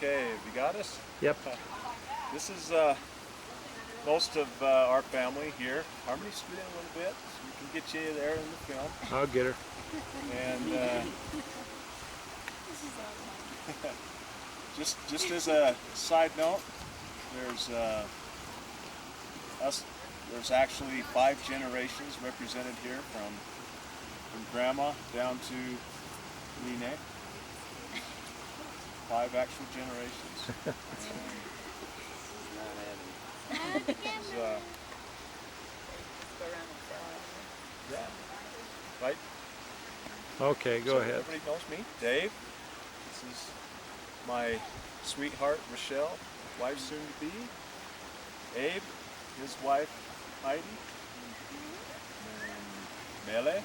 Okay, have you got us? Yep. This is most of our family here. Harmony, scoot in a little bit so we can get you there in the film. I'll get her. And just as a side note, there's There's actually 5 generations represented here, from Grandma down to Nene. 5 actual generations. Yeah. Right? Okay, go ahead. Everybody knows me. Dave. This is my sweetheart, Rochelle, wife soon to be. Abe, his wife, Heidi. And Mele,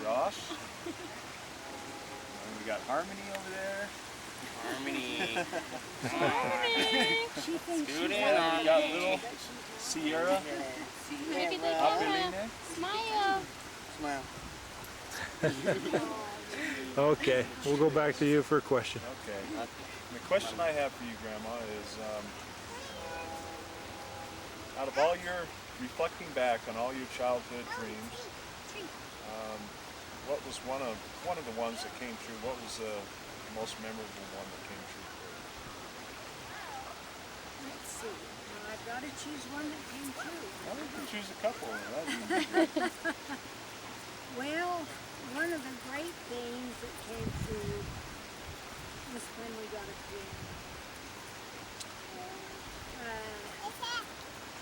Josh. And we got Harmony over there. Harmony. Scoot in. We got little Sierra. Apeline. Smile. Smile. Okay, we'll go back to you for a question. Okay. The question I have for you, Grandma, is out of all your reflecting back on all your childhood dreams, what was one of the ones that came true? What was the most memorable one that came true for you? Let's see. Now I've got to choose one that came true. Well, you can choose a couple. Well, one of the great things that came true was when we got a piano.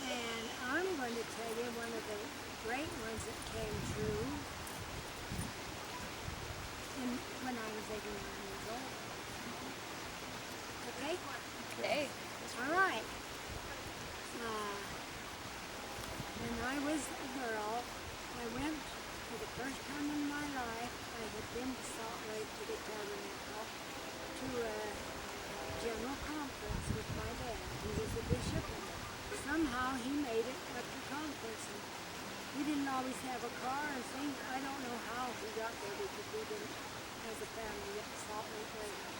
And I'm going to tell you one of the great ones that came true when I was 89 years old. Okay? Okay. All right. When I was a girl, I went for the first time in my life. I had been to Salt Lake to the Tabernacle to a general conference with my dad. He was a bishop, and somehow he made it up to conference. And we didn't always have a car and things. I don't know how we got there because we didn't, as a family, get to Salt Lake area.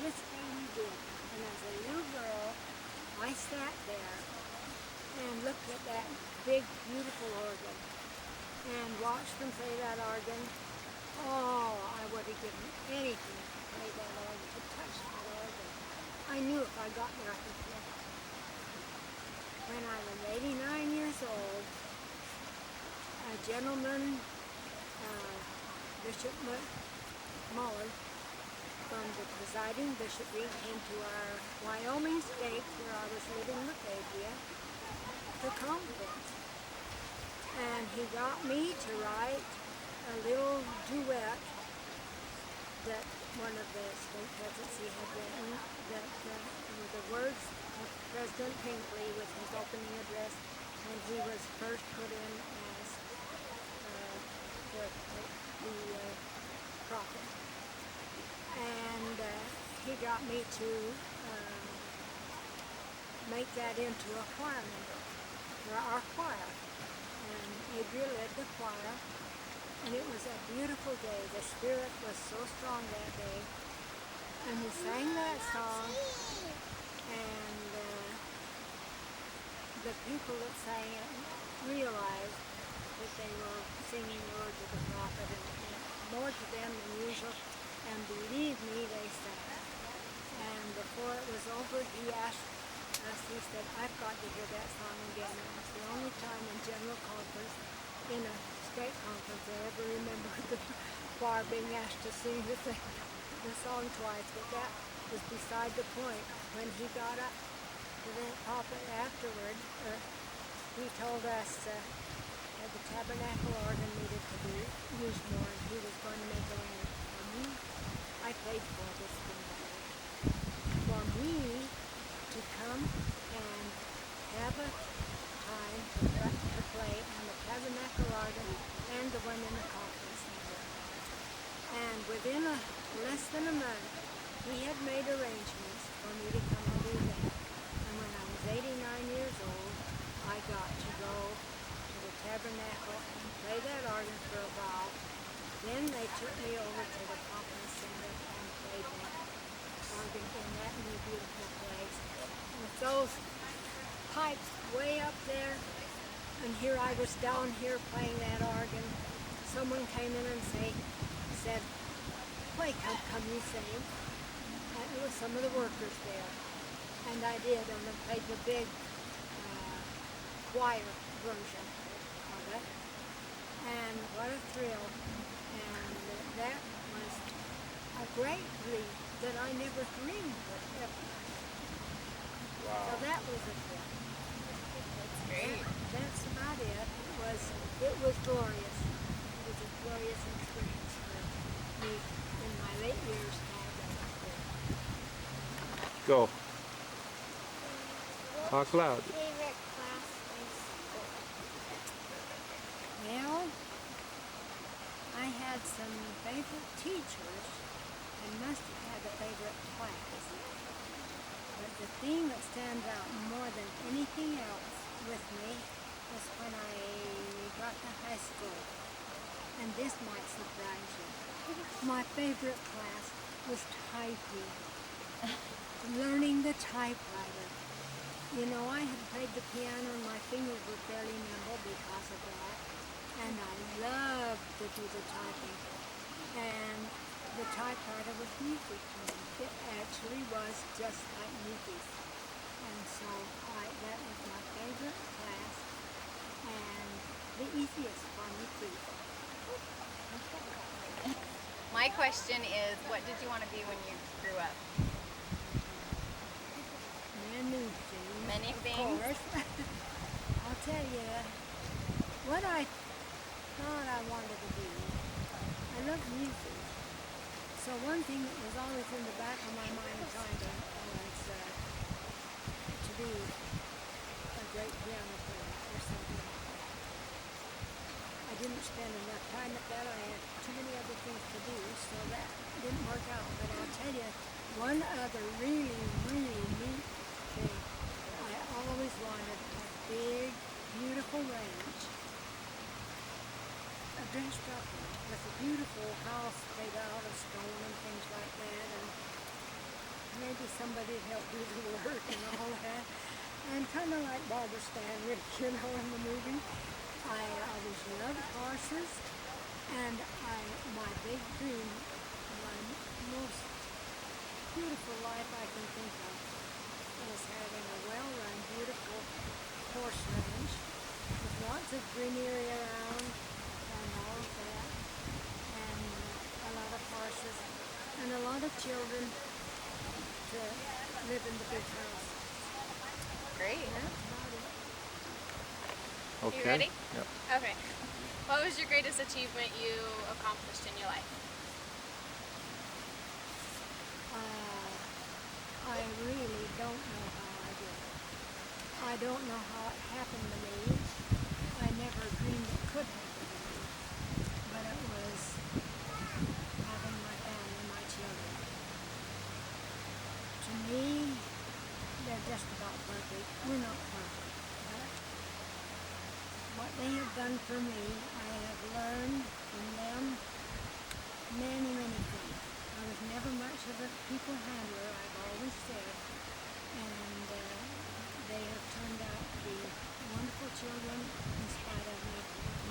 This day we did. And as a little girl, I sat there and looked at that big, beautiful organ and watched them play that organ. Oh, I would have given anything to play that organ, to touch that organ. I knew if I got there I could play it. When I was 89 years old, a gentleman, Bishop Muller, from the presiding bishopric, came to our Wyoming state where I was living with Avia to conference. And he got me to write a little duet that one of the state presidency had written, that were the words of President Pinkley with his opening address when he was first put in as the prophet. And he got me to make that into a choir number for our choir. And Adria led the choir, and it was a beautiful day. The spirit was so strong that day. And we sang that song, and the people that sang it realized that they were singing words of the prophet, and more to them than usual. And believe me, they sang. And before it was over, he asked us, he said, I've got to hear that song again. And it was the only time in general conference, in a state conference, I ever remembered the choir being asked to sing the song twice. But that was beside the point. When he got up to the pulpit afterward, he told us that the tabernacle organ needed to be used more, and he was going to make arrangements for me. I paid for this thing, for me to come and have a time to play on the tabernacle organ and the one in the conference center. And within less than a month, he had made arrangements for me to come and do that. And when I was 89 years old, I got to go to the tabernacle and play that organ for a while. Then they took me over to the conference center and played that organ in that new beautiful place. With those pipes way up there, and here I was down here playing that organ. Someone came in and said, "Why come you sing?" And it was some of the workers there. And I did, and I played the big choir version of it. And what a thrill. And that was a great lead that I never dreamed would ever. Wow. So that was a thrill. That's great. That's about it. It was glorious. It was a glorious experience for me in my late years. Go. Talk loud. Favorite class in school? Well, I had some favorite teachers and must have had a favorite class. But the thing that stands out more than anything else with me was when I got to high school. And this might surprise you. My favorite class was typing. Learning the typewriter. You know, I had played the piano and my fingers were fairly nimble because of that. And I loved to do the typing. And the typewriter was music to me. It actually was just like music. And so that was my favorite class and the easiest for me too. My question is, what did you want to be when you grew up? Many things. Many of things? course. I'll tell you what I thought I wanted to be. I love music. So one thing that was always in the back of my mind trying to be a great piano player or something. I didn't spend enough time at that. I had too many other things to do, so that didn't work out. But I'll tell you, one other really, really neat thing. I always wanted a big, beautiful ranch, a dressed up one, with a beautiful house made out of stone and things like that, and maybe somebody to help do the work and all that. And kind of like Barbara Stanwyck, you know, in the movie. I always loved horses, and my big dream, my most beautiful life I can think of, is having a well-run, beautiful horse ranch with lots of greenery around and all of that, and a lot of horses, and a lot of children to live in the big house. Great. That's about it. Okay. You ready? Yep. Okay. What was your greatest achievement you accomplished in your life? I really don't know how I did it. I don't know how it happened to me. I never dreamed it could happen to me. But it was having my family, my children. To me, they're just about perfect. We're not perfect. But what they have done for me, I have learned from them many, many things. I was never much of a people handler, I've always said, and they have turned out to be wonderful children in spite of me,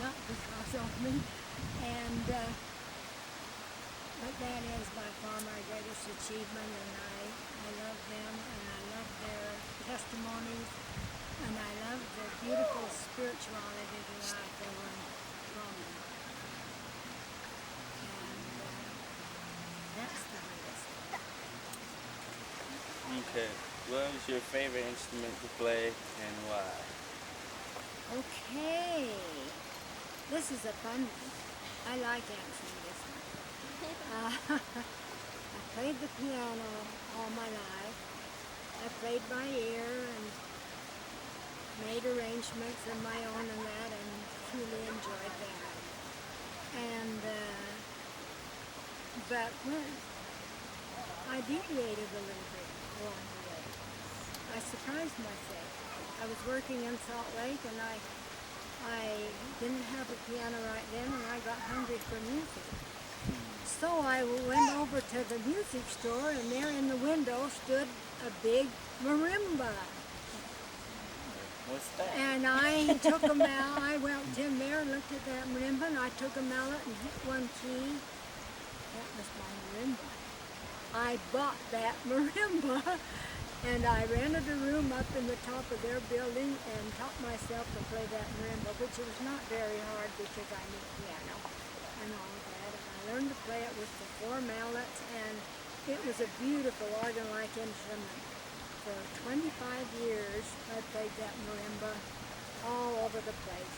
not because of me, and but that is by far my greatest achievement, and I love them, and I love their testimonies, and I love the beautiful spirituality that I've learned from them. That's the greatest. Okay. What was your favorite instrument to play and why? Okay. This is a fun one. I like answering this one. I played the piano all my life. I played by ear and made arrangements of my own and that, and truly enjoyed that. And but when I deviated a little bit along the way, I surprised myself. I was working in Salt Lake, and I didn't have a piano right then, and I got hungry for music. So I went over to the music store, and there in the window stood a big marimba. What's that? And I took them out. I went in there, looked at that marimba, and I took them out and hit one key. That was my marimba. I bought that marimba, and I rented a room up in the top of their building and taught myself to play that marimba, which was not very hard because I knew piano and all of that. And I learned to play it with the 4 mallets, and it was a beautiful organ-like instrument. For 25 years, I played that marimba all over the place.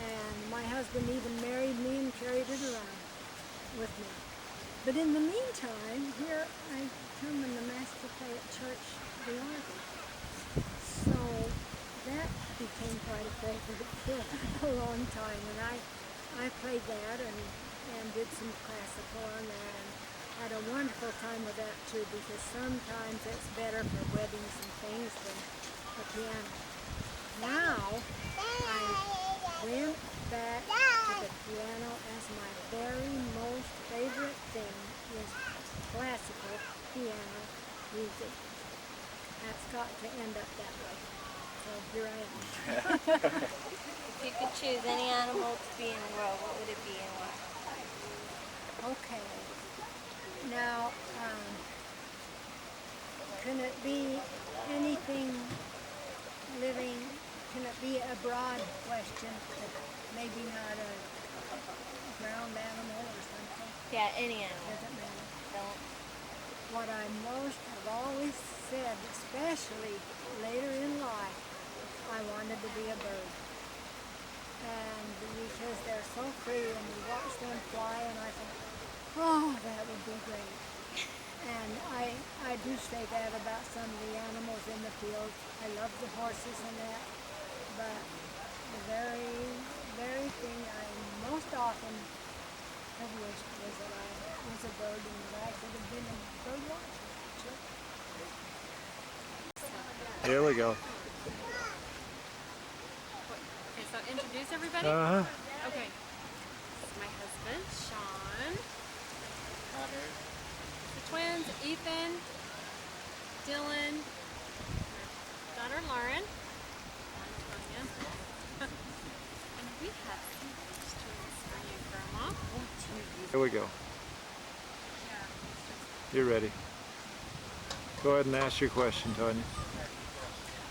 And my husband even married me and carried it around with me. But in the meantime, here I come and the master play at church the organ. So that became quite a favorite for a long time. And I played that and did some classical on that. And had a wonderful time with that too, because sometimes it's better for weddings and things than a piano. Now I went back to the piano as my very most favorite thing is classical piano music. That's got to end up that way. So here I am. If you could choose any animal to be in the world, what would it be and why? Okay. Now, can it be anything living? Can it be a broad question, maybe not a ground animal or something? Yeah, any animal. Doesn't matter. Don't. What I most have always said, especially later in life, I wanted to be a bird. And because they're so free and you watch them fly, and I think, oh, that would be great. And I do say that about some of the animals in the field. I love the horses and that, but the very thing I most often have wished was that I was a bird and that I could have been a bird watcher. Sure. Here we go. Okay, so introduce everybody. Uh-huh. Okay. This is my husband, Sean. The twins, Ethan, Dylan, my daughter Lauren, and Tonya. And we have some questions for you, Grandma. Here we go. You're ready. Go ahead and ask your question, Tonya.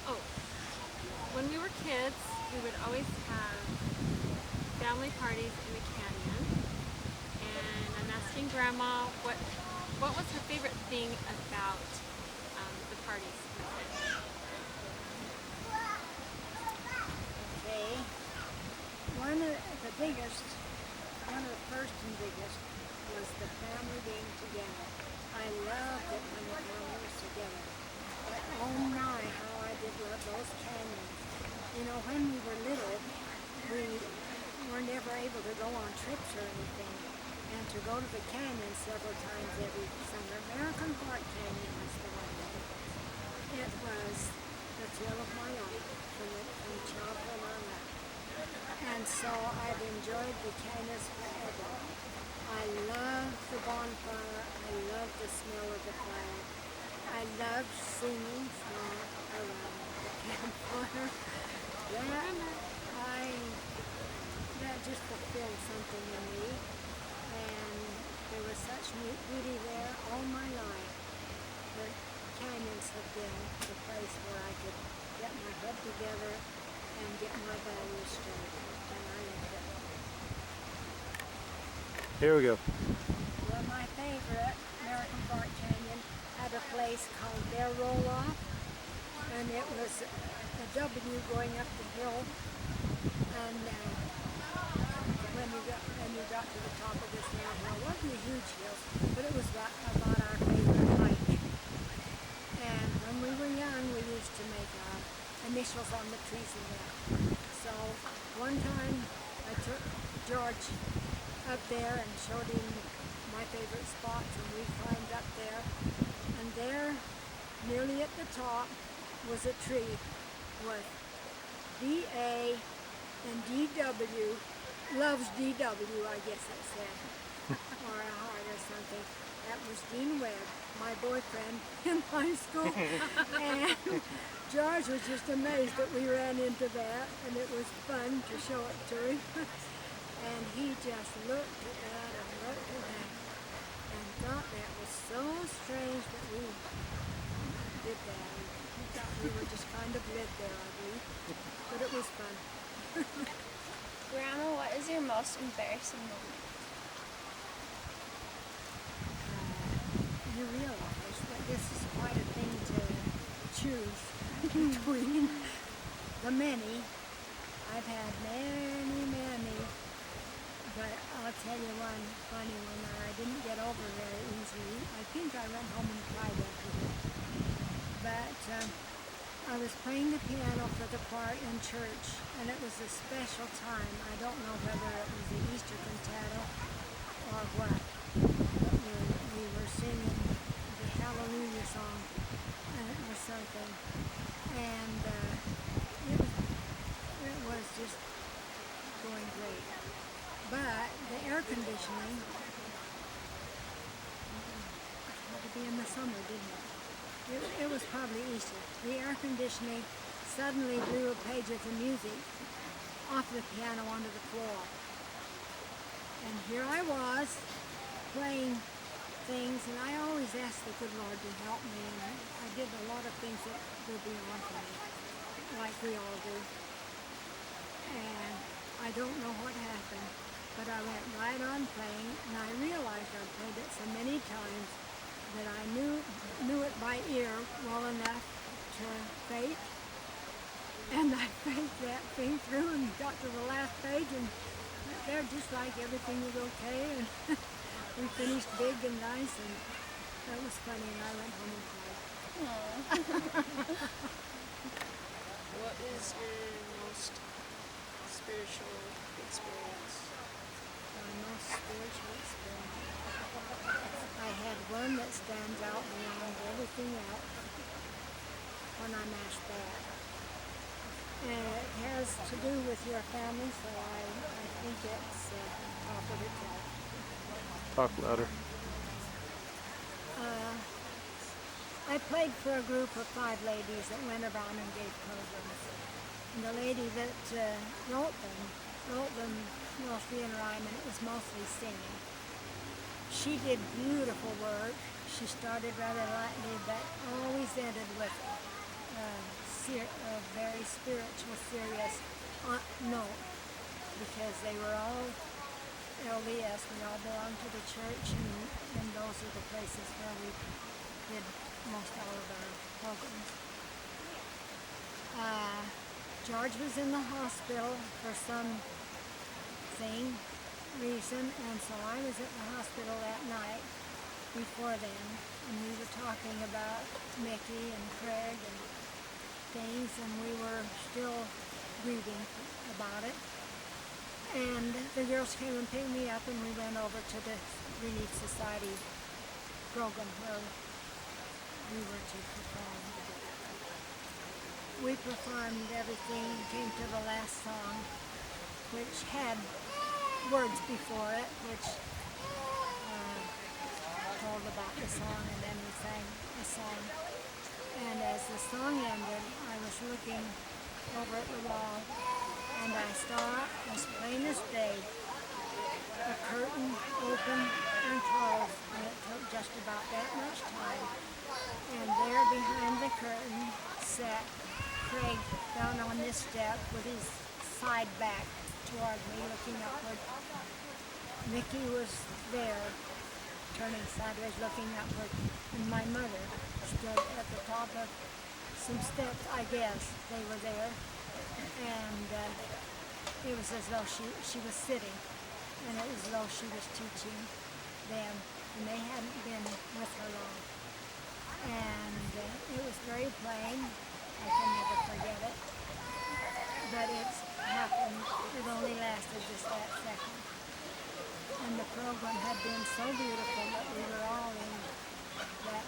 Oh, when we were kids, we would always have family parties in the canyon. And I'm asking Grandma what was her favorite thing about the parties in the canyon? Okay. One of the first and biggest was the family being together. I loved it when the family was together. But oh my, how I did love those canyons. You know, when we were little, we were never able to go on trips or anything. And to go to the canyon several times every summer. American Park Canyon was the one that it was the thrill of my life from childhood on up. And so I've enjoyed the canyons forever. I love the bonfire. I love the smell of the fire. I love singing songs around the campfire. That just fulfilled something in me. And there was such beauty there all my life. The canyons have been the place where I could get my head together and get my values straight. And I loved it. Here we go. Well, my favorite, American Park Canyon, had a place called Bear Roll Off, and it was a W going up the hill, and when you got to the top of this hill, it wasn't a huge hill, but it was about our favorite hike. And when we were young, we used to make our initials on the trees and that. So one time I took George up there and showed him my favorite spots, and we climbed up there, and there, nearly at the top, was a tree with DA and DW, loves DW, I guess it said. or a heart or something. That was Dean Webb, my boyfriend in high school. And George was just amazed that we ran into that, and it was fun to show it to him. And he just looked at that and looked at that and thought that was so strange that we did that. He thought we were just kind of lit there, I believe. But it was fun. Grandma, what is your most embarrassing moment? You realize that this is quite a thing to choose between the many. I've had many, but I'll tell you one funny one that I didn't get over very easily. I think I went home and cried after that. But I was playing the piano for the choir in church, and it was a special time. I don't know whether it was the Easter cantata or what. But we were singing the Hallelujah song or something, and it was just going great. But the air conditioning had to be in the summer, didn't it? It was probably Easter. The air conditioning suddenly blew a page of the music off the piano onto the floor. And here I was playing things, and I always asked the good Lord to help me, and I did a lot of things that were beyond me, like we all do. And I don't know what happened, but I went right on playing, and I realized I played it so many times that I knew it by ear well enough to fake, and I faked that thing through and got to the last page, and there, just like everything was okay, and we finished big and nice, and that was funny, and I went home and cried. What is your most spiritual experience? My most spiritual experience. I had one that stands out beyond everything else when I'm asked that. And it has to do with your family, so I think it's offered itself. Talk louder. I played for a group of 5 ladies that went around and gave programs. And the lady that wrote them mostly in rhyme, and it was mostly singing. She did beautiful work. She started rather lightly, but always ended with a very spiritual, serious note, because they were all LDS. We all belonged to the church, and those are the places where we did most all of our programs. George was in the hospital for some reason, and so I was at the hospital that night before then, and we were talking about Mickey and Craig and things, and we were still grieving about it. And the girls came and picked me up, and we went over to the Relief Society program where we were to perform. We performed everything, came to the last song, which had words before it, which told about the song, and then we sang a song. And as the song ended, I was looking over at the wall, and I saw, as plain as day, a curtain open and close, and it took just about that much time. And there behind the curtain sat Craig down on this step with his side back toward me, looking upward. Mickey was there, turning sideways, looking upward, and my mother stood at the top of some steps, I guess. They were there, and it was as though she was sitting, and it was as though she was teaching them, and they hadn't been with her long. And it was very plain. I can never forget it. But it's happened. It only lasted just that second. And the program had been so beautiful that we were all in that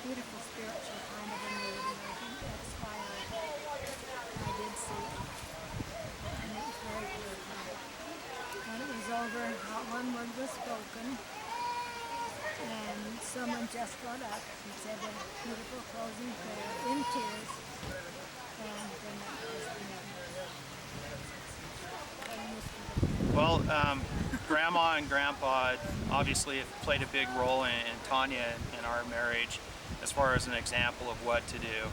beautiful spiritual kind of a mood, and I think that's why I did see it. And it was very beautiful. When it was over, not one word was spoken, and someone just got up and said a beautiful closing prayer in tears, and then that was the end. Well, Grandma and Grandpa obviously have played a big role in Tonya and our marriage as far as an example of what to do.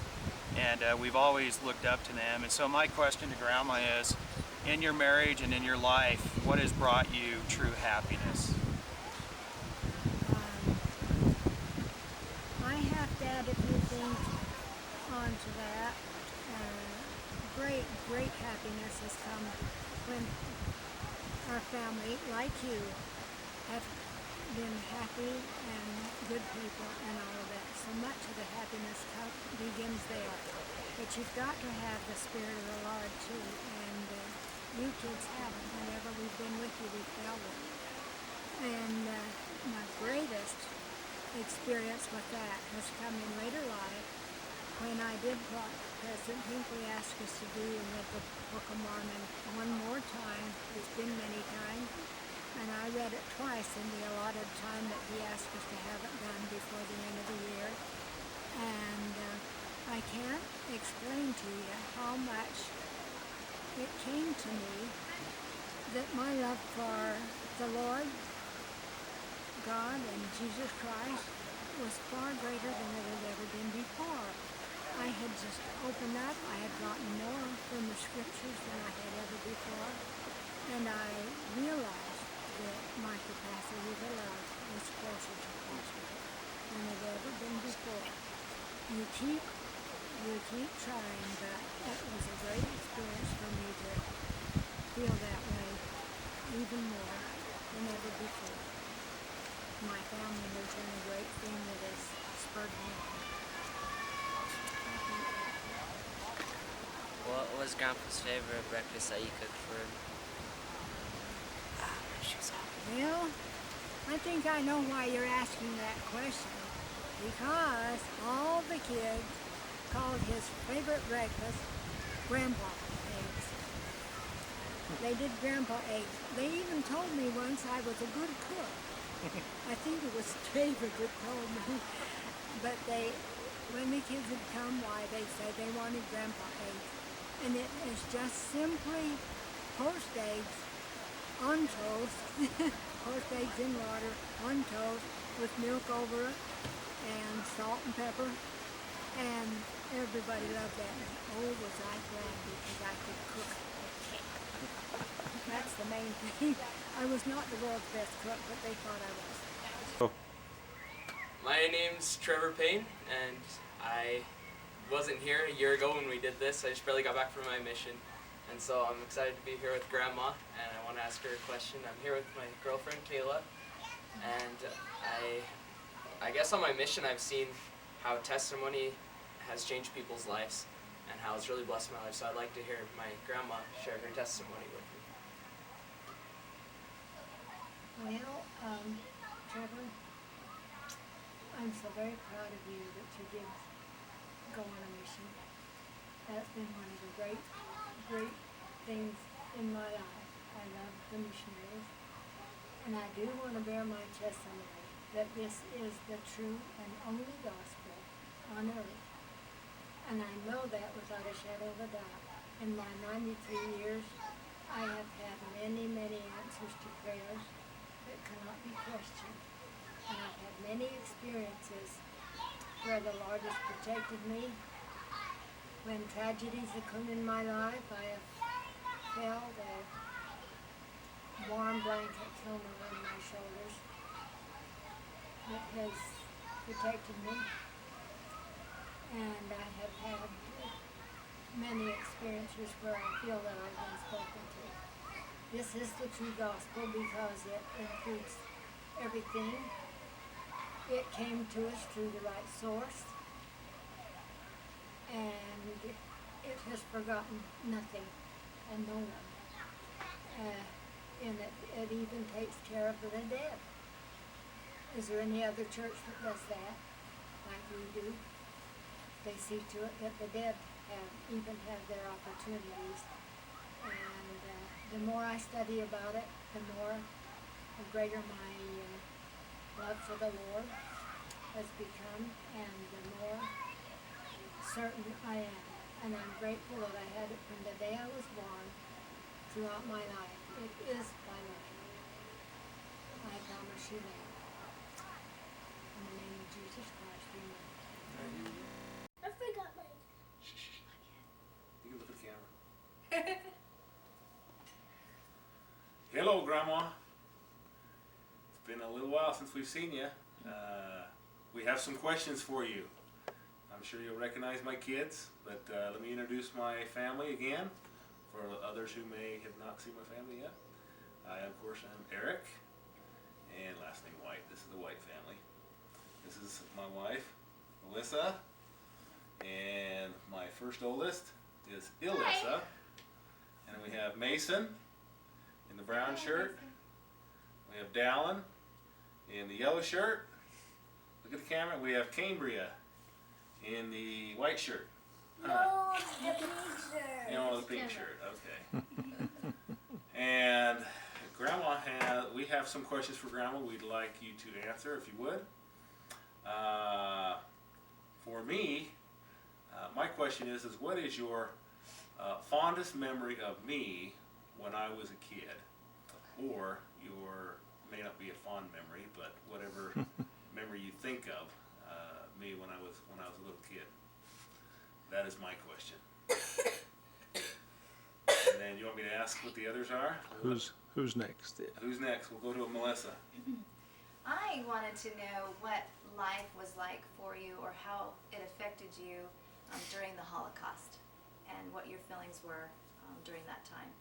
And we've always looked up to them. And so my question to Grandma is, in your marriage and in your life, what has brought you true happiness? I have to add a few things onto that. Great happiness has come when our family, like you, have been happy and good people and all of that. So much of the happiness begins there. But you've got to have the Spirit of the Lord too. And you kids have it. Whenever we've been with you, we felt it. And my greatest experience with that has come in later life when I did what President Hinckley asked us to do and read the Book of Mormon one more time. It's been many times. And I read it twice in the allotted time that he asked us to have it done before the end of the year. And I can't explain to you how much it came to me that my love for the Lord, God, and Jesus Christ was far greater than it had ever been before. I had just opened up. I had gotten more from the scriptures than I had ever before. And I realized that my capacity to love was closer to possible than it had ever been before. You keep trying, but it was a great experience for me to feel that way even more than ever before. My family has done a great thing that has spurred me on. What was Grandpa's favorite breakfast that you cooked for him? Well, I think I know why you're asking that question. Because all the kids called his favorite breakfast Grandpa eggs. They did Grandpa eggs. They even told me once I was a good cook. I think it was David that told me. But when the kids had come, they said they wanted Grandpa eggs. And it is just simply poached eggs on toast, poached eggs in water on toast with milk over it and salt and pepper. And everybody loved that. And oh, was I glad because I could cook a cake. That's the main thing. I was not the world's best cook, but they thought I was. My name's Trevor Payne, and I wasn't here a year ago when we did this. I just barely got back from my mission, and so I'm excited to be here with Grandma, and I want to ask her a question. I'm here with my girlfriend Kayla, and I guess on my mission I've seen how testimony has changed people's lives and how it's really blessed my life. So I'd like to hear my grandma share her testimony with me. Well, Trevor, I'm so very proud of you that you did go on a mission. That's been one of the great things in my life. I love the missionaries. And I do want to bear my testimony that this is the true and only gospel on earth. And I know that without a shadow of a doubt. In my 93 years, I have had many answers to prayers that cannot be questioned. And I've had many experiences where the Lord has protected me. When tragedies have come in my life, I have felt a warm blanket thrown around my shoulders that has protected me. And I have had many experiences where I feel that I've been spoken to. This is the true gospel because it includes everything. It came to us through the right source, and it has forgotten nothing and no one. And it even takes care of the dead. Is there any other church that does that like we do? They see to it that the dead even have their opportunities. And the more I study about it, the more the greater my love for the Lord has become, and the more certain I am. And I'm grateful that I had it from the day I was born throughout my life. It is my life. I promise you that. In the name of Jesus Christ, amen. I forgot my. You can look at the camera. Hello, Grandma. It's been a little while since we've seen you. We have some questions for you. I'm sure you'll recognize my kids, but let me introduce my family again for others who may have not seen my family yet. I, of course, am Eric, and last name White. This is the White family. This is my wife, Melissa, and my first oldest is Ilissa. And then we have Mason in the brown shirt. We have Dallin in the yellow shirt. Look at the camera. We have Cambria in the white shirt. No, the pink shirt. Oh, the pink shirt. Okay. And Grandma we have some questions for Grandma we'd like you to answer, if you would. For me, my question is what is your fondest memory of me when I was a kid? Or your, may not be a fond memory, but whatever memory you think of me when I was a little kid. That is my question. And then you want me to ask what the others are? Who's next? Who's next? We'll go to Melissa. I wanted to know what life was like for you, or how it affected you during the Holocaust, and what your feelings were during that time.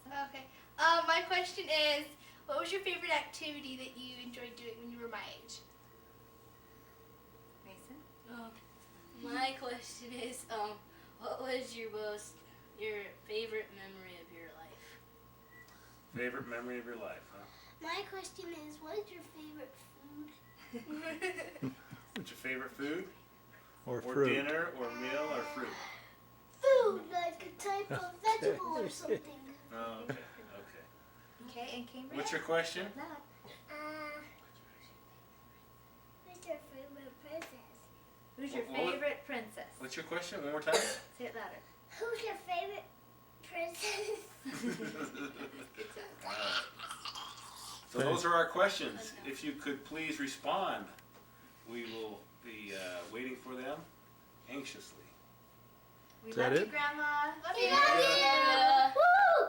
Melissa? Okay. My question is, what was your favorite activity that you enjoyed doing when you were my age? Mason? My question is, what was your favorite memory of your life? Favorite memory of your life, huh? My question is, what is your favorite food? What's your favorite food? Or Or fruit? dinner, or meal, or fruit? Food, like a type of vegetable or something. Oh, okay, okay. Okay, and Cambria? What's your question? Who's your favorite princess? Who's your What- favorite princess? What's your question? One more time. Say it louder. Who's your favorite princess? So those are our questions. If you could please respond, we will be waiting for them anxiously. We Is that love you, it? Grandma. Love you. Woo!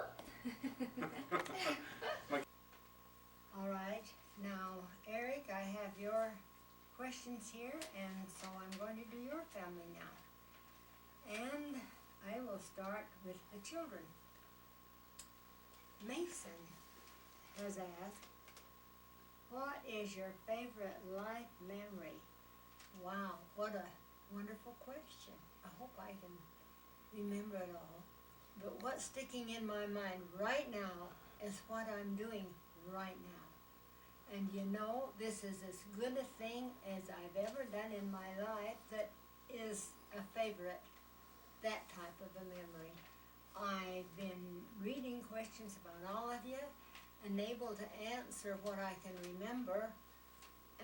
All right, now, Eric, I have your questions here, and so I'm going to do your family now. And I will start with the children. Mason has asked, what is your favorite life memory? Wow, what a wonderful question. I hope I can remember it all. But what's sticking in my mind right now is what I'm doing right now. And you know, this is as good a thing as I've ever done in my life that is a favorite, that type of a memory. I've been reading questions about all of you and able to answer what I can remember,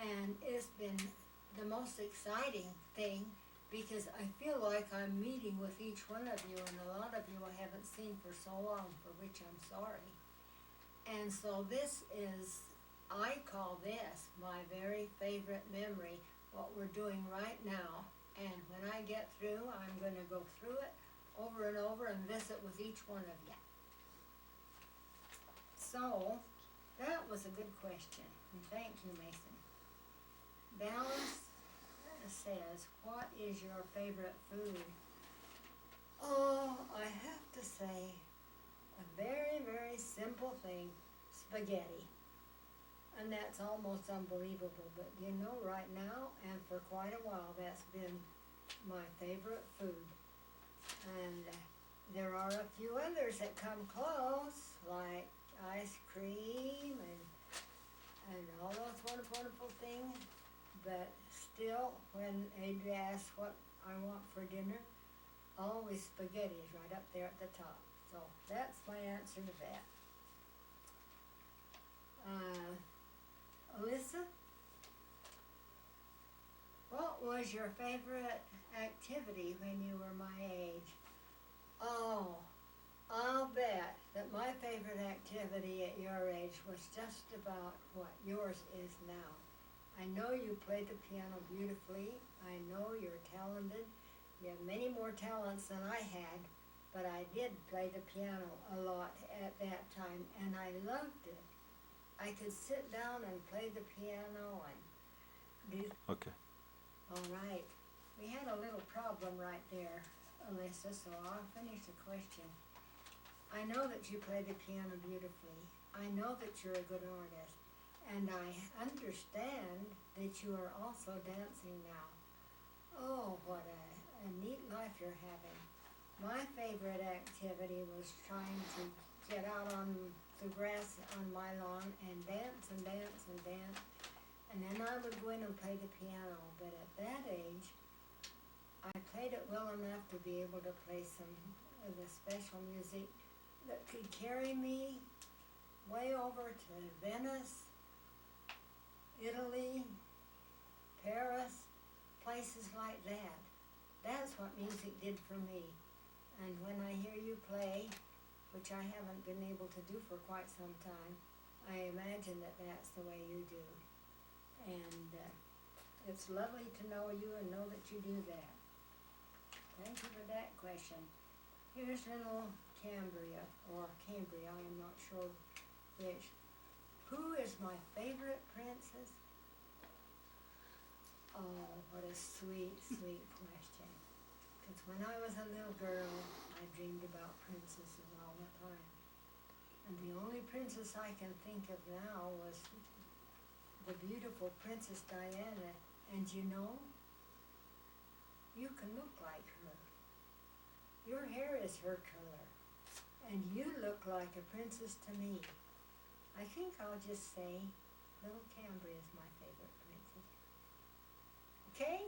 and it's been the most exciting thing because I feel like I'm meeting with each one of you, and a lot of you I haven't seen for so long, for which I'm sorry. And so this is, I call this my very favorite memory, what we're doing right now. And when I get through, I'm going to go through it over and over and visit with each one of you. So, that was a good question, and thank you, Mason. Balance says, what is your favorite food? Oh, I have to say, a very, very simple thing, spaghetti. And that's almost unbelievable, but you know, right now, and for quite a while, that's been my favorite food. And there are a few others that come close, like ice cream and all those wonderful, wonderful things. But still, when Adria asks what I want for dinner, always spaghetti is right up there at the top. So that's my answer to that. Alyssa, what was your favorite activity when you were my age? Oh, I'll bet that my favorite activity at your age was just about what yours is now. I know you play the piano beautifully. I know you're talented. You have many more talents than I had, but I did play the piano a lot at that time, and I loved it. I could sit down and play the piano and do... Okay. All right. We had a little problem right there, Alyssa, so I'll finish the question. I know that you play the piano beautifully. I know that you're a good artist. And I understand that you are also dancing now. Oh, what a neat life you're having. My favorite activity was trying to get out on the grass on my lawn and dance and dance and dance. And then I would go in and play the piano. But at that age, I played it well enough to be able to play some of the special music that could carry me way over to Venice, Italy, Paris, places like that. That's what music did for me. And when I hear you play, which I haven't been able to do for quite some time, I imagine that that's the way you do. And it's lovely to know you and know that you do that. Thank you for that question. Here's little Cambria, or Cambria, I'm not sure which. Who is my favorite princess? Oh, what a sweet, sweet question. Because when I was a little girl, I dreamed about princesses all the time. And the only princess I can think of now was the beautiful Princess Diana. And you know, you can look like her. Your hair is her color. And you look like a princess to me. I think I'll just say little Cambria is my favorite princess. Okay?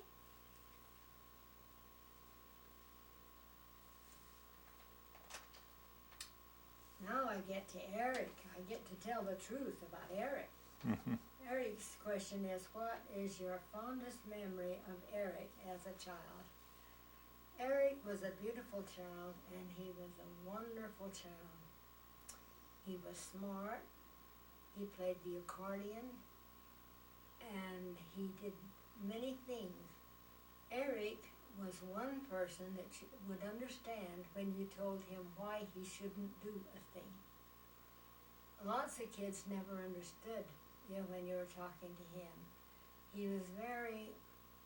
Now I get to Eric. I get to tell the truth about Eric. Eric's question is, what is your fondest memory of Eric as a child? Eric was a beautiful child, and he was a wonderful child. He was smart. He played the accordion, and he did many things. Eric was one person that would understand when you told him why he shouldn't do a thing. Lots of kids never understood when you were talking to him. He was very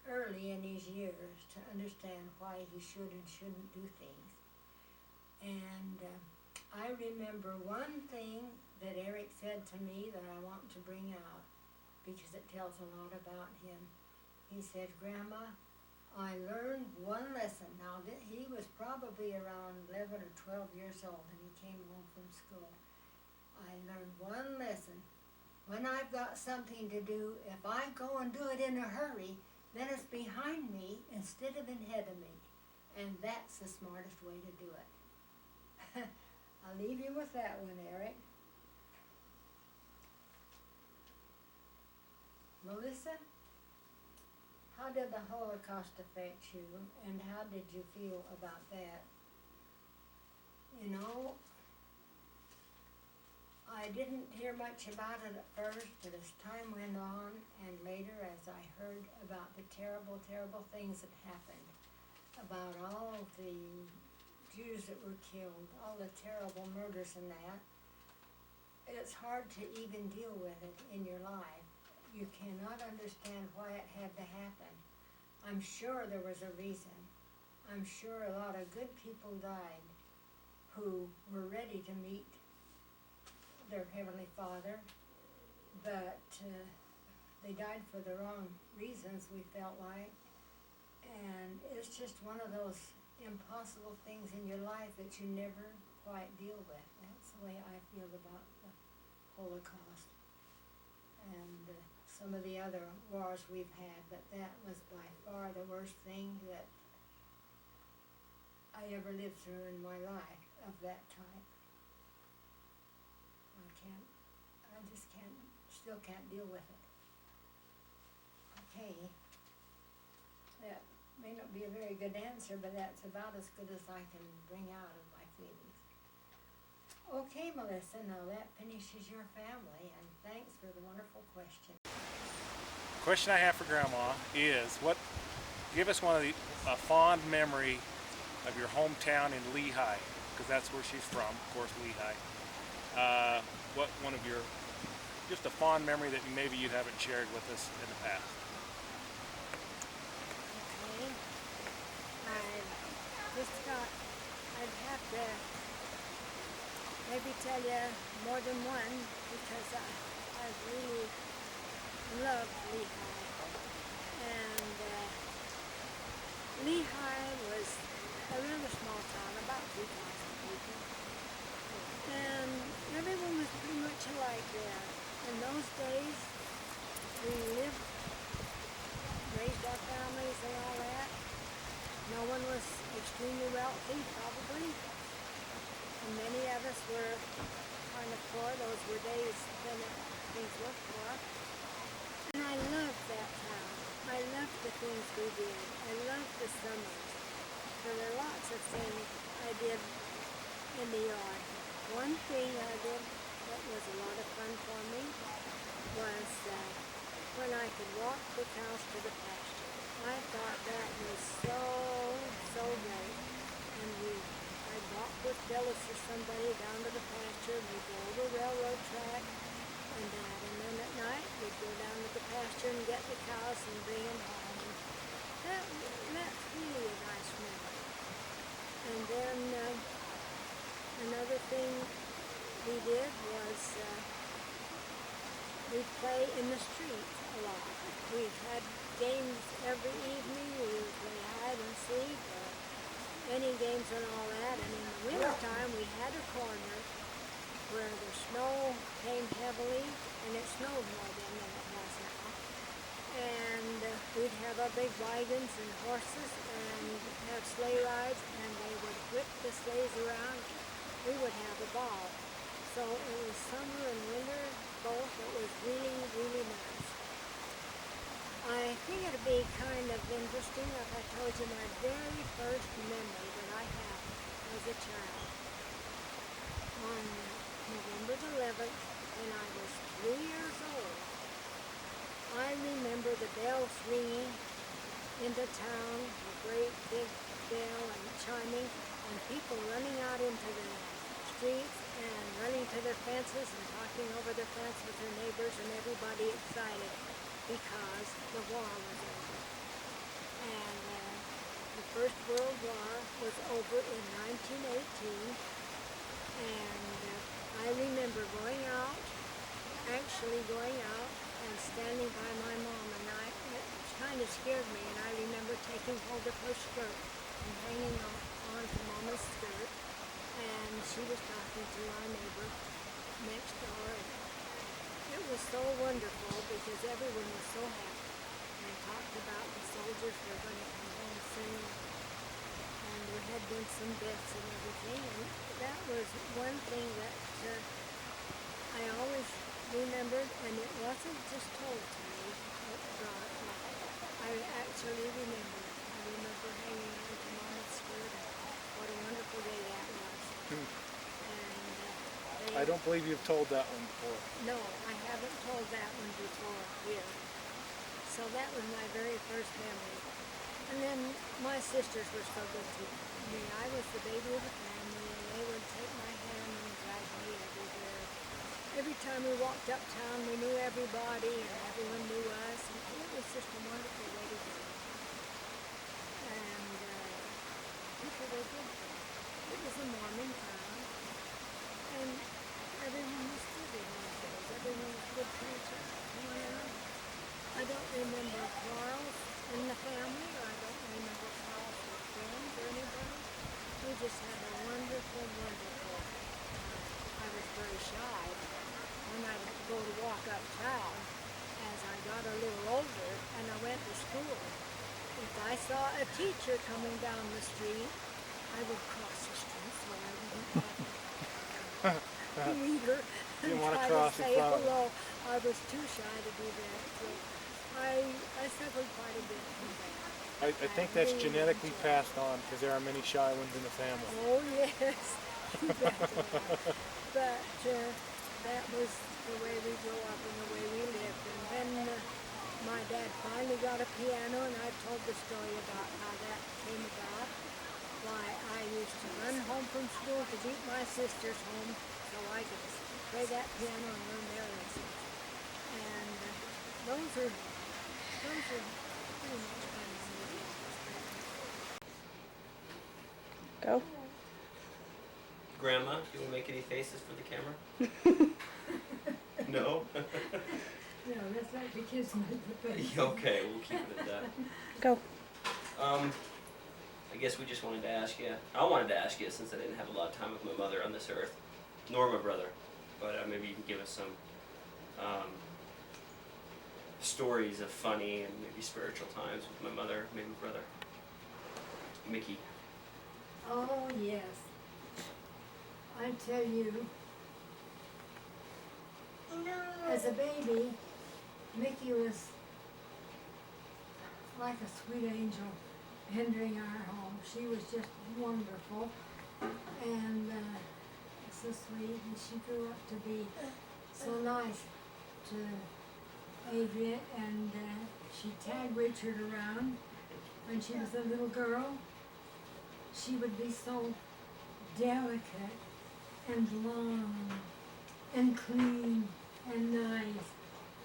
early in his years to understand why he should and shouldn't do things. And I remember one thing that Eric said to me that I want to bring out because it tells a lot about him. He said, Grandma, I learned one lesson. Now, he was probably around 11 or 12 years old and he came home from school. I learned one lesson. When I've got something to do, if I go and do it in a hurry, then it's behind me instead of ahead of me. And that's the smartest way to do it. I'll leave you with that one, Eric. Melissa, how did the Holocaust affect you, and how did you feel about that? You know, I didn't hear much about it at first, but as time went on, and later as I heard about the terrible, terrible things that happened, about all of the Jews that were killed, all the terrible murders and that, it's hard to even deal with it in your life. You cannot understand why it had to happen. I'm sure there was a reason. I'm sure a lot of good people died who were ready to meet their Heavenly Father, but they died for the wrong reasons, we felt like. And it's just one of those impossible things in your life that you never quite deal with. That's the way I feel about the Holocaust. And some of the other wars we've had, but that was by far the worst thing that I ever lived through in my life of that type. I just can't still can't deal with it. Okay. That may not be a very good answer, but that's about as good as I can bring out of my feelings. Okay, Melissa, now that finishes your family, and thanks for the wonderful question. The question I have for Grandma is, give us a fond memory of your hometown in Lehigh, because that's where she's from, of course, Lehigh. Just a fond memory that maybe you haven't shared with us in the past. Okay. I'd have to maybe tell you more than one, because I really love Lehigh. And Lehigh was a rather small town, about 2,000 people. And everyone was pretty much alike there. In those days, we lived, raised our families and all that. No one was extremely wealthy, probably. And many of us were kind of poor. Those were days when things were poor. And I loved that town. I loved the things we did. I loved the summers. There were lots of things I did in the yard. One thing I did that was a lot of fun for me was when I could walk the cows to the pasture. I thought that was so great. And I'd walk with Phyllis or somebody down to the pasture, and we'd go over a railroad track and that. And then at night, we'd go down to the pasture and get the cows and bring them home. And that's really a nice memory. And then another thing we did was we'd play in the street a lot. We had games every evening. We would play hide and seek, or any games and all that. And in the wintertime, we had a corner where the snow came heavily, and it snowed more then than it does now. And we'd have our big wagons and horses and have sleigh rides, and they would whip the sleighs around. We would have a ball. So it was summer and winter both. It was really, really nice. I think it'd be kind of interesting if I told you my very first memory that I have as a child. On November the 11th, when I was 3 years old, I remember the bells ringing into town, a great big bell and chiming, and people running out into the streets and running to their fences and talking over their fence with their neighbors, and everybody excited because the war was over. And the First World War was over in 1918, and I remember actually going out and standing by my mom, and it kind of scared me, and I remember taking hold of her skirt and hanging on to Mama's skirt, and she was talking to our neighbor next door. It was so wonderful because everyone was so happy. They talked about the soldiers were going to come home soon, and there had been some deaths and everything, and that was one thing that I always remembered, and it wasn't just told to me. I actually remember it. I remember hanging on to Mama's skirt, and what a wonderful day that was. I don't believe you've told that one before. No, I haven't told that one before here. So that was my very first memory. And then my sisters were so good to me. I was the baby of the family, and they would take my hand and drag me everywhere. Every time we walked uptown, we knew everybody, and everyone knew us, and it was just a wonderful way to go. And people were good there. It was a Mormon town, and everyone was good in those days. Everyone was good to each other. I don't remember quarrels in the family, or I don't remember quarrels with friends or anybody. We just had a wonderful time. I was very shy when I would go to walk uptown. As I got a little older and I went to school, if I saw a teacher coming down the street, I would cross the street so I wouldn't have to meet her and You want to try cross to in say front of hello. I was too shy to do that. So I suffered quite a bit from that. I think that's genetically passed on because there are many shy ones in the family. Oh yes, definitely. But that was the way we grew up and the way we lived. And then my dad finally got a piano, and I told the story about how that came about. Why I used to run home from school to beat my sisters home so I could play that piano and learn their lessons. And those are pretty much kind of Go. Grandma, do you want to make any faces for the camera? No? no, that's like the kids make the face. Okay, we'll keep it at that. Go. I guess we just wanted to ask you, I wanted to ask you since I didn't have a lot of time with my mother on this earth, nor my brother, but maybe you can give us some stories of funny and maybe spiritual times with my mother, maybe brother. Mickey. Oh yes. I tell you, as a baby, Mickey was like a sweet angel entering our home. She was just wonderful and so sweet, and she grew up to be so nice to Adrian, and she tagged Richard around when she was a little girl. She would be so delicate and long and clean and nice.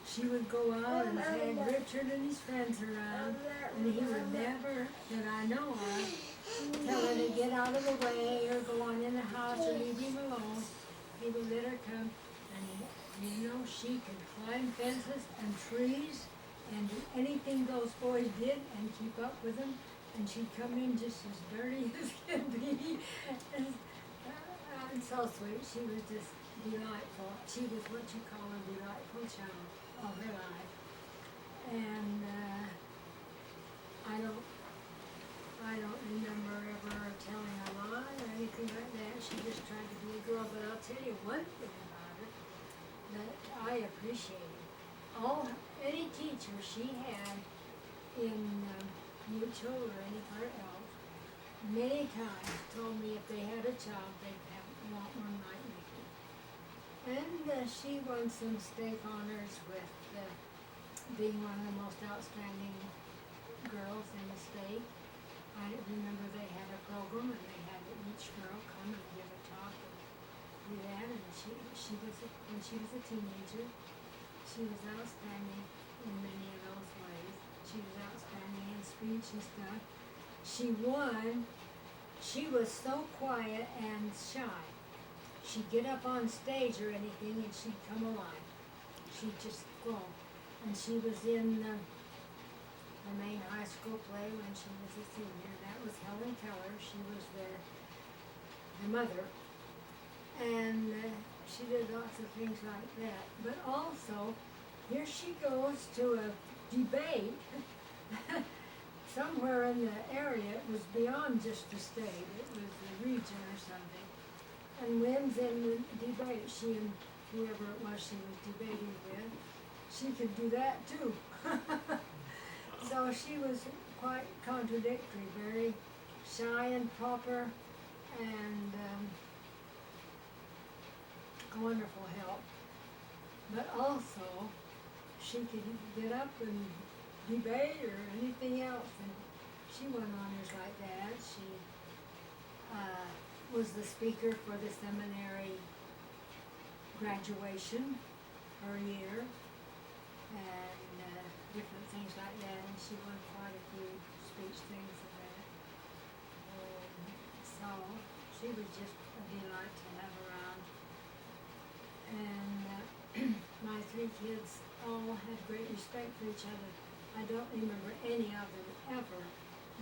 She would go out and tag Richard and his friends around, and he would never, that I know of, tell her to get out of the way or go on in the house or leave him alone. He would let her come, and you know, she could climb fences and trees and do anything those boys did and keep up with them, and she'd come in just as dirty as can be. And so sweet. She was just delightful. She was what you call a delightful child of her life. And I don't remember ever telling a lie or anything like that. She just tried to be a girl. But I'll tell you one thing about her that I appreciated. Any teacher she had in Mutual or anywhere else, many times told me if they had a child, they'd want one like Mickey. And she won some state honors with being one of the most outstanding girls in the state. I remember they had a program and they had each girl come and give a talk and do that. And when she was a teenager, she was outstanding in many of those ways. She was outstanding in speech and stuff. She won. She was so quiet and shy. She'd get up on stage or anything and she'd come alive. She'd just go. And she was in the main high school play when she was a senior. That was Helen Keller. She was the mother. And she did lots of things like that. But also, here she goes to a debate somewhere in the area. It was beyond just the state. It was the region or something. And wins in the debate. She and whoever it was she was debating with, she could do that too. So she was quite contradictory, very shy and proper, and wonderful help. But also, she could get up and debate or anything else, and she won honors like that. She was the speaker for the seminary graduation her year, and different things like that, and she won quite a few speech things of that. So she was just a delight to have around. And my three kids all had great respect for each other. I don't remember any of them ever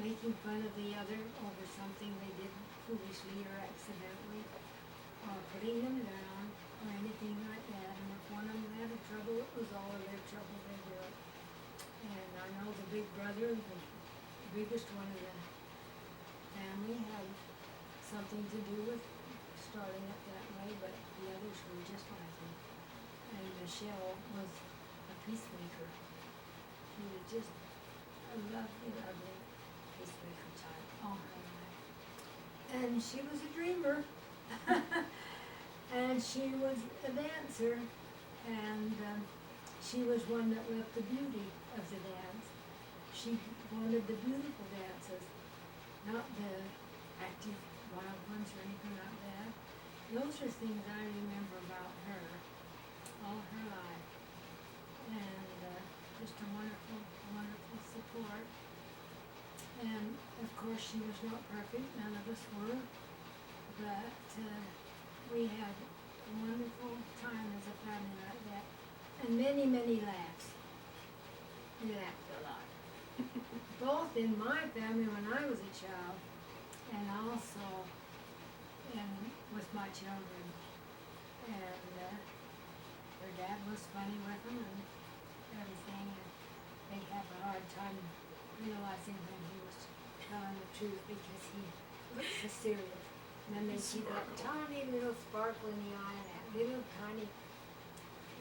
making fun of the other over something they did foolishly or accidentally, or putting them down, or anything like that. And if one of them had a trouble, it was all of their trouble they do it. And I know the big brother, the biggest one of the family, had something to do with starting it that way, but the others were just like him. And Michelle was a peacemaker. She was just a lovely, lovely peacemaker type all her life. And she was a dreamer. And she was a dancer. And she was one that loved the beauty of the dance. She wanted the beautiful dances, not the active wild ones or anything like that. Those are things I remember about her all her life. And just a wonderful, wonderful support. And of course she was not perfect, none of us were, but we had a wonderful time as a family like that. And many, many laughs. We laughed a lot. Both in my family when I was a child, and also with my children. And their dad was funny with them and everything, and they'd have a hard time realizing when he was telling the truth because he looked so serious. And then they'd see that tiny little sparkle in the eye and that little tiny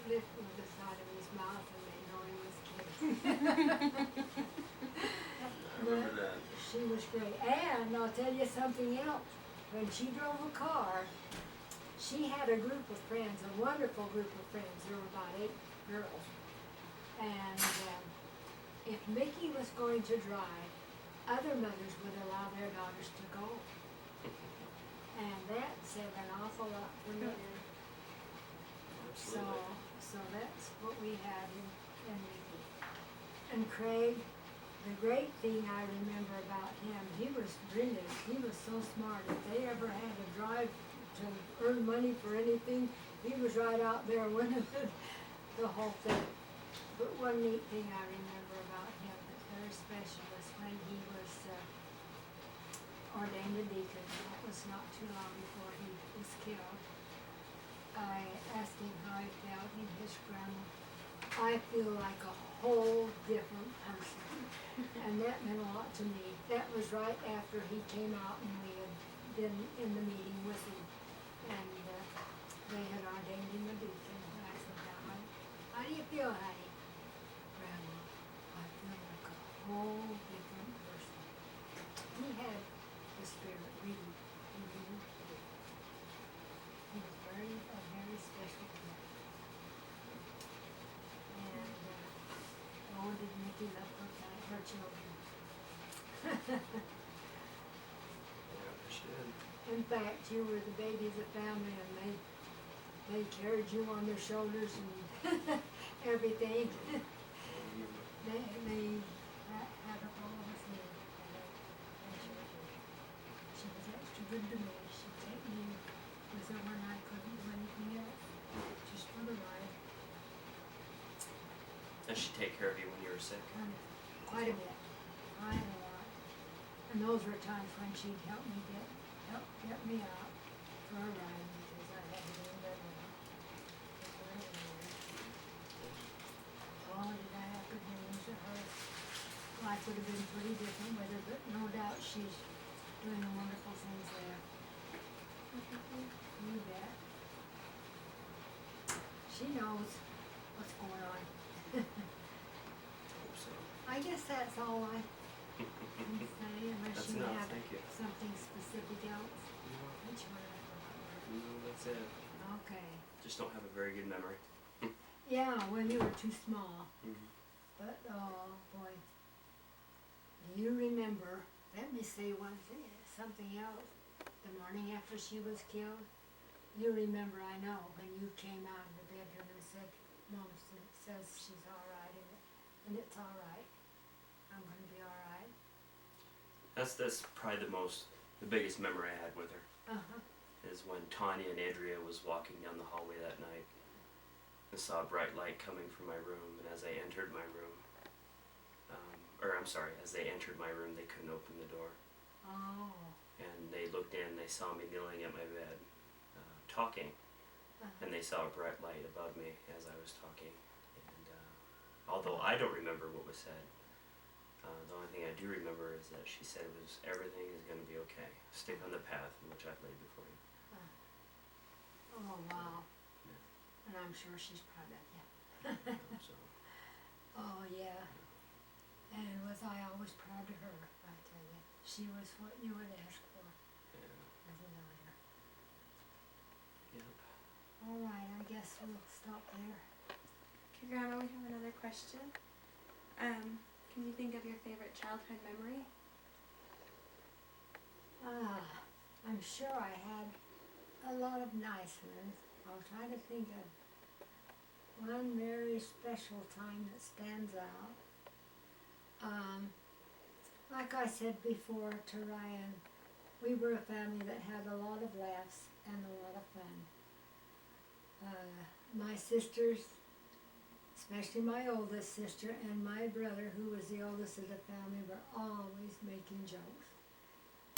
lift on the side of his mouth, and they know he was kidding. I remember that. She was great. And I'll tell you something else. When she drove a car, she had a group of friends, a wonderful group of friends. There were about 8 girls. And if Mickey was going to drive, other mothers would allow their daughters to go. And that said an awful lot for me. So that's what we had in Mickey. And Craig, the great thing I remember about him, he was brilliant. He was so smart. If they ever had to drive to earn money for anything, he was right out there winning the whole thing. But one neat thing I remember about him that's very special was when he was ordained a deacon. That was not too long before he was killed. I asked him how he felt in his grandma. I feel like a whole different person. And that meant a lot to me. That was right after he came out and we had been in the meeting with him. And they had ordained him a deacon. And I said, now, how do you feel, honey? Grandma, I feel like a whole different person. He had the spirit, really. He really did. He was a very special kid. And oh, did Mickey love her children. Yeah, she did. In fact, you were the baby of the family, and they carried you on their shoulders and everything. They had a ball with you. She was extra good to me. She'd take me with her when I couldn't do anything else, just for the ride. Does she take care of you when you were sick? Quite a bit. Quite a lot. And those were times when she'd help me get me out for a ride because I had to do that one. Oh, did I have good news of her? Life would have been pretty different with her, but no doubt she's doing wonderful things there. You bet. She knows what's going on. Hope so. I guess that's all I can say, unless That's you enough, have thank you. something specific else. No, Which one I forgot. no, that's it. Okay. Just don't have a very good memory. Yeah, well, you were too small. Mm-hmm. But, oh, boy. Do you remember, let me say one thing, something else. The morning after she was killed, you remember, I know, when you came out of the bedroom and said, Mom says she's all right, and it's all right. I'm going to be all right. That's probably the biggest memory I had with her. Uh-huh. Is when Tonya and Andrea was walking down the hallway that night. I saw a bright light coming from my room, and as I entered my room, as they entered my room, they couldn't open the door. Oh. And they looked in, they saw me kneeling at my bed, talking, and they saw a bright light above me as I was talking. And although I don't remember what was said, the only thing I do remember is that she said everything is going to be okay. Stick on the path in which I've laid before you. Oh, wow. Yeah. and I'm sure she's proud of you. So, Oh, yeah. And was I always proud of her, I tell you. She was what you would ask for yeah. as a daughter. Yep. All right, I guess we'll stop there. Okay, Grandma, we have another question. Can you think of your favorite childhood memory? I'm sure I had a lot of nice ones. I'll try to think of one very special time that stands out. Like I said before to Ryan, we were a family that had a lot of laughs and a lot of fun. My sisters, especially my oldest sister and my brother, who was the oldest of the family, were always making jokes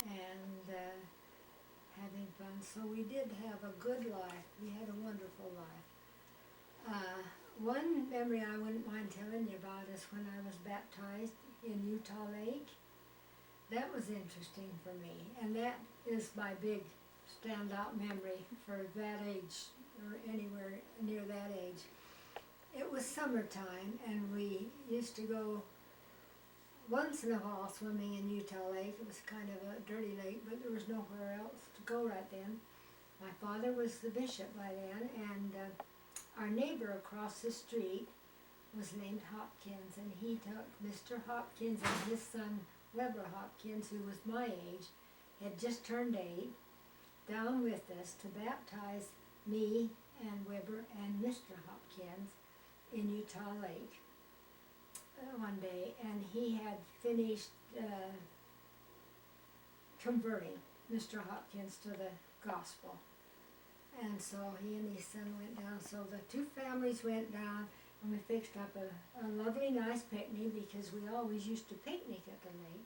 and having fun. So we did have a good life. We had a wonderful life. One memory I wouldn't mind telling you about is when I was baptized in Utah Lake. That was interesting for me, and that is my big standout memory for that age or anywhere near that age. It was summertime, and we used to go once in a while swimming in Utah Lake. It was kind of a dirty lake, but there was nowhere else to go right then. My father was the bishop by then, and our neighbor across the street was named Hopkins, and he took Mr. Hopkins and his son Weber Hopkins, who was my age, had just turned 8, down with us to baptize me and Weber and Mr. Hopkins in Utah Lake one day, and he had finished converting Mr. Hopkins to the gospel. And so he and his son went down. So the two families went down, and we fixed up a lovely, nice picnic, because we always used to picnic at the lake.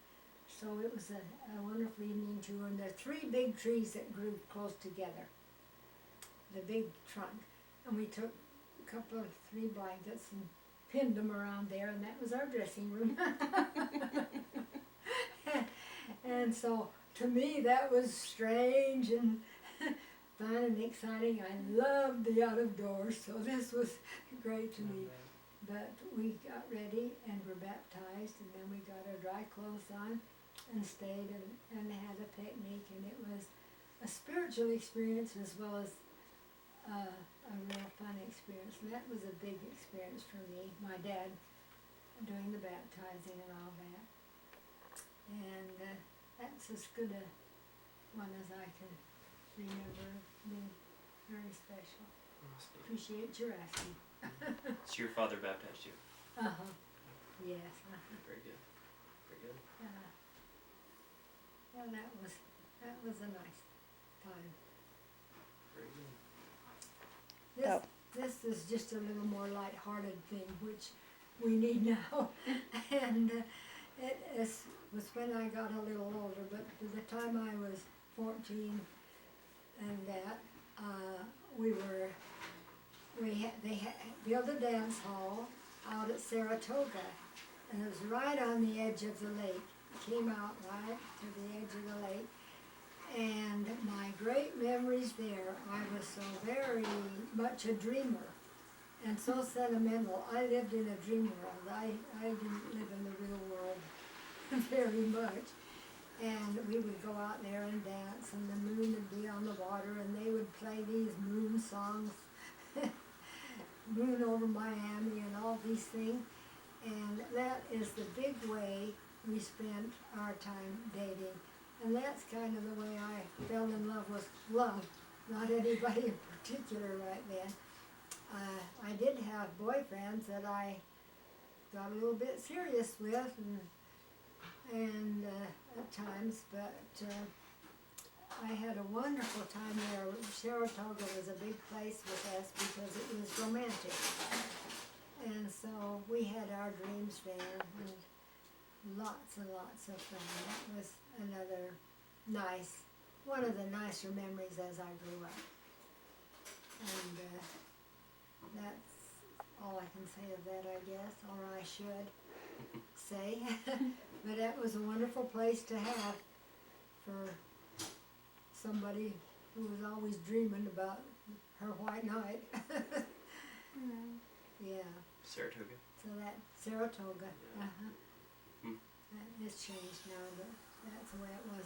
So it was a wonderful evening too. And there are 3 big trees that grew close together, the big trunk. And we took a couple of 3 blankets and pinned them around there, and that was our dressing room. And so to me that was strange and fun and exciting. I loved the out of doors, so this was great to me. But we got ready and were baptized, and then we got our dry clothes on and stayed and had a picnic, and it was a spiritual experience as well as a real fun experience. And that was a big experience for me, my dad doing the baptizing and all that. And that's as good a one as I can remember being very special. Awesome. Appreciate your asking. So your father baptized you? Uh-huh. Yes. Very good. Very good. Well, that was a nice time. Very good. This is just a little more lighthearted thing, which we need now. And it was when I got a little older, but by the time I was 14 and that, they had built a dance hall out at Saratoga, and it was right on the edge of the lake. It came out right to the edge of the lake, and my great memories there, I was so very much a dreamer and so sentimental. I lived in a dream world. I didn't live in the real world very much. And we would go out there and dance, and the moon would be on the water, and they would play these moon songs, Moon Over Miami and all these things. And that is the big way we spent our time dating. And that's kind of the way I fell in love with love, not anybody in particular right then. I did have boyfriends that I got a little bit serious with, and at times, but I had a wonderful time there. Saratoga was a big place with us because it was romantic. And so we had our dreams there, and lots and lots of fun. That was another one of the nicer memories as I grew up. And that's all I can say of that, I guess, or I should say. But that was a wonderful place to have for somebody who was always dreaming about her white knight. Mm. Yeah. Saratoga. So that Saratoga. Yeah. That has changed now, but that's the way it was